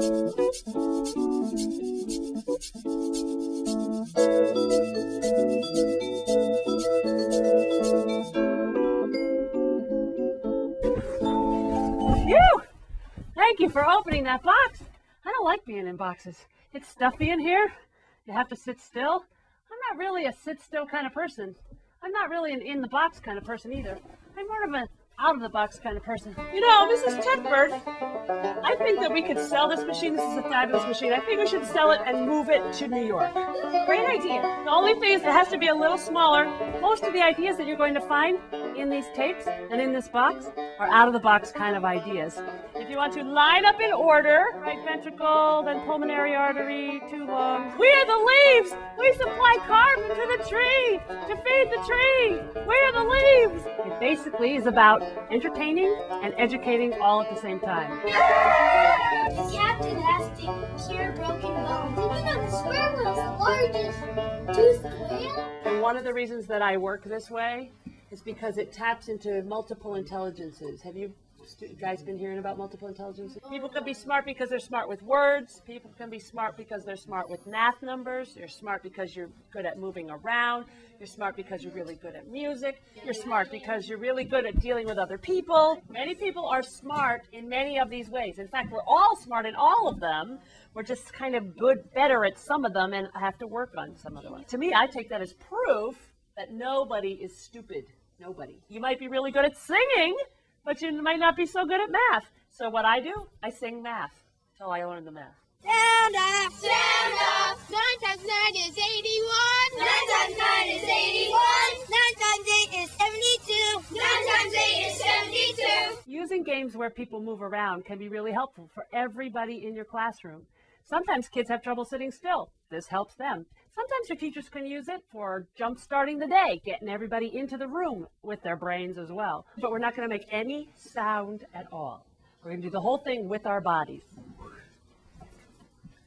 Phew! Thank you for opening that box. I don't like being in boxes. It's stuffy in here. You have to sit still. I'm not really a sit still kind of person. I'm not really an in the box kind of person either. I'm more of an out of the box kind of person. You know, Mrs. Tedford, I think that we could sell this machine. This is a fabulous machine. I think we should sell it and move it to New York. Great idea. The only thing is it has to be a little smaller. Most of the ideas that you're going to find in these tapes and in this box are out of the box kind of ideas. If you want to line up in order, right ventricle, then pulmonary artery, two lungs. We are the leaves. We supply carbon to the tree to feed the tree. We are the leaves. It basically is about entertaining and educating all at the same time. The captain has to cure broken bones. Even though the square whale is the largest toothed whale. And one of the reasons that I work this way is because it taps into multiple intelligences. Have you guys been hearing about multiple intelligences? People can be smart because they're smart with words. People can be smart because they're smart with math numbers. You're smart because you're good at moving around. You're smart because you're really good at music. You're smart because you're really good at dealing with other people. Many people are smart in many of these ways. In fact, we're all smart in all of them. We're just kind of better at some of them and have to work on some of them. To me, I take that as proof that nobody is stupid. Nobody. You might be really good at singing, but you might not be so good at math. So what I do, I sing math until I learn the math. Stand up! Stand up! 9 times 9 is 81. 9 times 9 is 81. 9 times 8 is 72. 9 times 8 is 72. Using games where people move around can be really helpful for everybody in your classroom. Sometimes kids have trouble sitting still. This helps them. Sometimes your teachers can use it for jump-starting the day, getting everybody into the room with their brains as well. But we're not going to make any sound at all. We're going to do the whole thing with our bodies.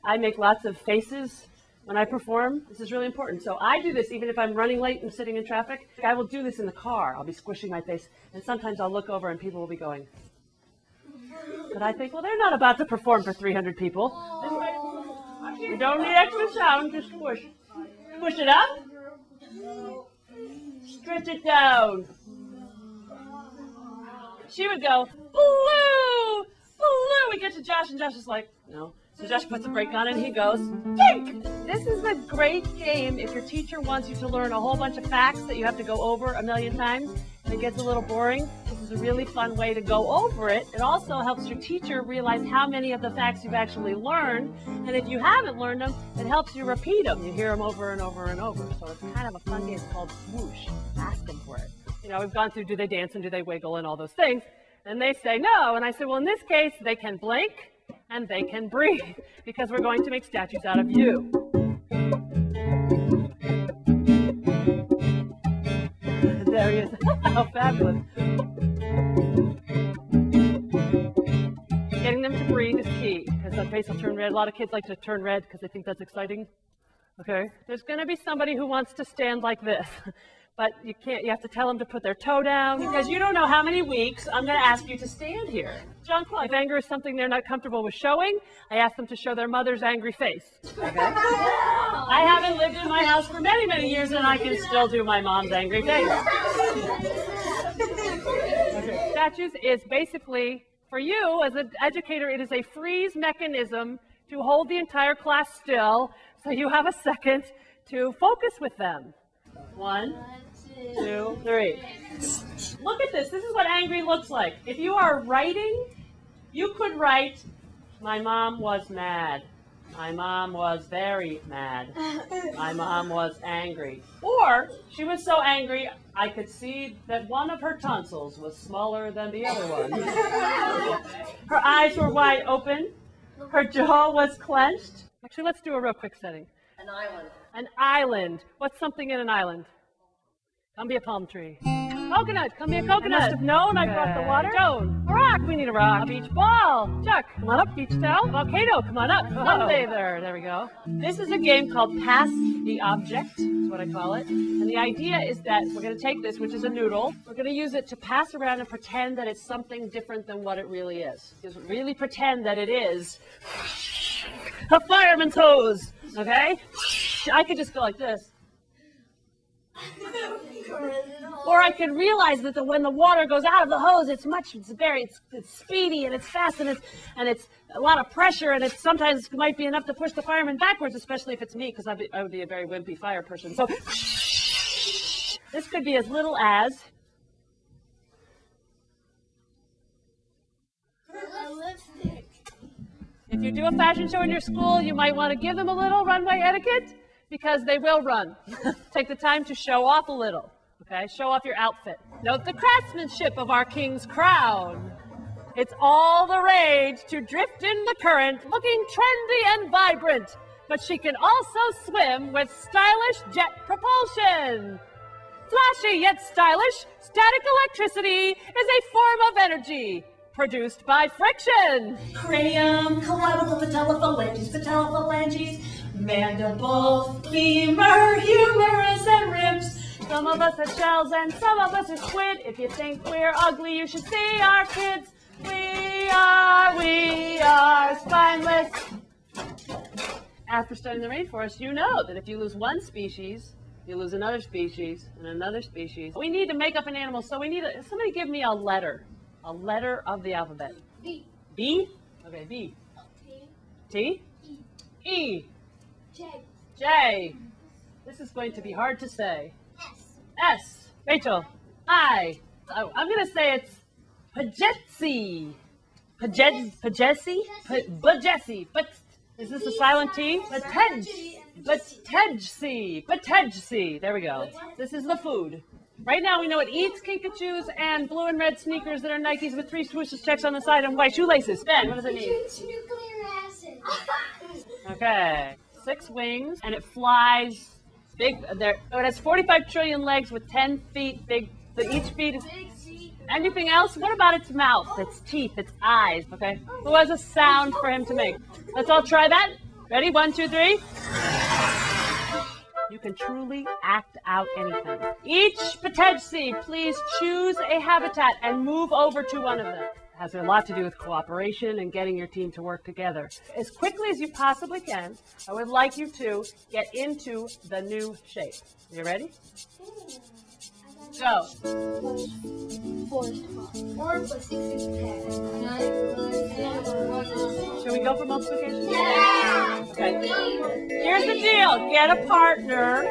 I make lots of faces when I perform. This is really important. So I do this even if I'm running late and sitting in traffic. I will do this in the car. I'll be squishing my face. And sometimes I'll look over and people will be going. But I think, well, they're not about to perform for 300 people. You don't need extra sound, just squish. Push it up. Stretch it down. She would go, blue, blue. We get to Josh, and Josh is like, no. So Josh puts a brake on and he goes, pink. This is a great game if your teacher wants you to learn a whole bunch of facts that you have to go over a million times and it gets a little boring. This is a really fun way to go over it. It also helps your teacher realize how many of the facts you've actually learned. And if you haven't learned them, it helps you repeat them. You hear them over and over and over. So it's kind of a fun game called Swoosh. Ask them for it. You know, we've gone through do they dance and do they wiggle and all those things. And they say no. And I said, well, in this case, they can blink and they can breathe because we're going to make statues out of you. There he is. How fabulous. Getting them to breathe is key because that face will turn red. A lot of kids like to turn red because they think that's exciting. Okay. There's going to be somebody who wants to stand like this. But you can't, you have to tell them to put their toe down because you don't know how many weeks I'm going to ask you to stand here. Jean-Claude, if anger is something they're not comfortable with showing, I ask them to show their mother's angry face. Okay? I haven't lived in my house for many, many years and I can still do my mom's angry face. Okay. Statues is basically, for you as an educator, it is a freeze mechanism to hold the entire class still so you have a second to focus with them. 1, 2, 3. Look at this. This is what angry looks like. If you are writing, you could write, my mom was mad. My mom was very mad. My mom was angry. Or, she was so angry, I could see that one of her tonsils was smaller than the other one. Her eyes were wide open. Her jaw was clenched. Actually, let's do a real quick setting. An island. An island. What's something in an island? Come be a palm tree. Coconut. Come be a coconut. I must have known I brought the water. Stone. A rock. We need a rock. A beach ball. Chuck. Come on up. Beach towel. Volcano. Come on up. Sunbather. There we go. This is a game called Pass the Object. Is what I call it. And the idea is that we're going to take this, which is a noodle. We're going to use it to pass around and pretend that it's something different than what it really is. Just really pretend that it is a fireman's hose, okay? I could just go like this. Or I could realize that when the water goes out of the hose, it's speedy and it's fast and it's a lot of pressure, and it sometimes might be enough to push the fireman backwards, especially if it's me, because I would be a very wimpy fire person. So this could be as little as A lipstick. if you do a fashion show in your school, you might want to give them a little runway etiquette, because they will run. Take the time to show off a little. Okay, show off your outfit. Note the craftsmanship of our king's crown. It's all the rage to drift in the current, looking trendy and vibrant. But she can also swim with stylish jet propulsion. Flashy yet stylish, static electricity is a form of energy produced by friction. Cranium, clavicle, patellophalanges, mandible, femur, humerus, and ribs. Some of us are shells and some of us are squid. If you think we're ugly, you should see our kids. We are spineless. After studying the rainforest, you know that if you lose one species, you lose another species and another species. We need to make up an animal, so we need somebody give me a letter of the alphabet. B. B? Okay, B. T. T? E. J. J. This is going to be hard to say. S. S. Rachel. I. I'm going to say it's Pajetsi. Pajetsi. But is this a silent T? Patejsi. There we go. This is the food. Right now we know it eats kinkajous and blue and red sneakers that are Nikes with 3 swooshes checks on the side and white shoelaces. Ben, what does it need? Nuclear acid. Okay. 6 wings, and it flies big. It has 45 trillion legs with 10 feet big. So each feet is. Anything else? What about its mouth, its teeth, its eyes? Okay. Who has a sound for him to make? Let's all try that. Ready? 1, 2, 3. You can truly act out anything. Each Patejsi, please choose a habitat and move over to one of them. It has a lot to do with cooperation and getting your team to work together. As quickly as you possibly can, I would like you to get into the new shape. You ready? Go. 4 plus 6 is 10. 9. Should we go for multiplication? Yeah! Okay. Here's the deal. Get a partner.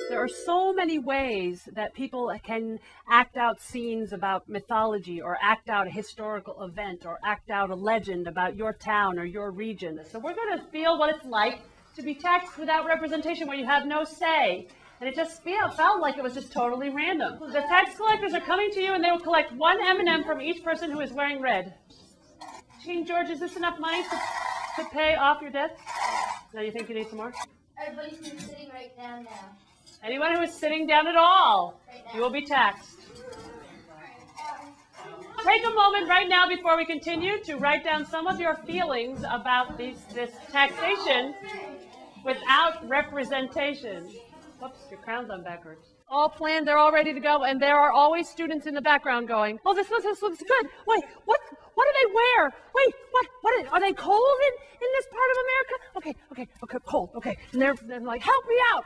There are so many ways that people can act out scenes about mythology, or act out a historical event, or act out a legend about your town or your region. So we're going to feel what it's like to be text without representation, where you have no say. And it just felt like it was just totally random. The tax collectors are coming to you, and they will collect 1 M&M from each person who is wearing red. King George, is this enough money to pay off your debts? No, you think you need some more? Everybody's been sitting right down now. Anyone who is sitting down at all, you will be taxed. Take a moment right now before we continue to write down some of your feelings about this taxation without representation. Oops, your crown's on backwards. All planned, they're all ready to go, and there are always students in the background going, oh, this looks good. Wait, what do they wear? Wait, are they cold in this part of America? Okay, cold, okay. And they're like, help me out.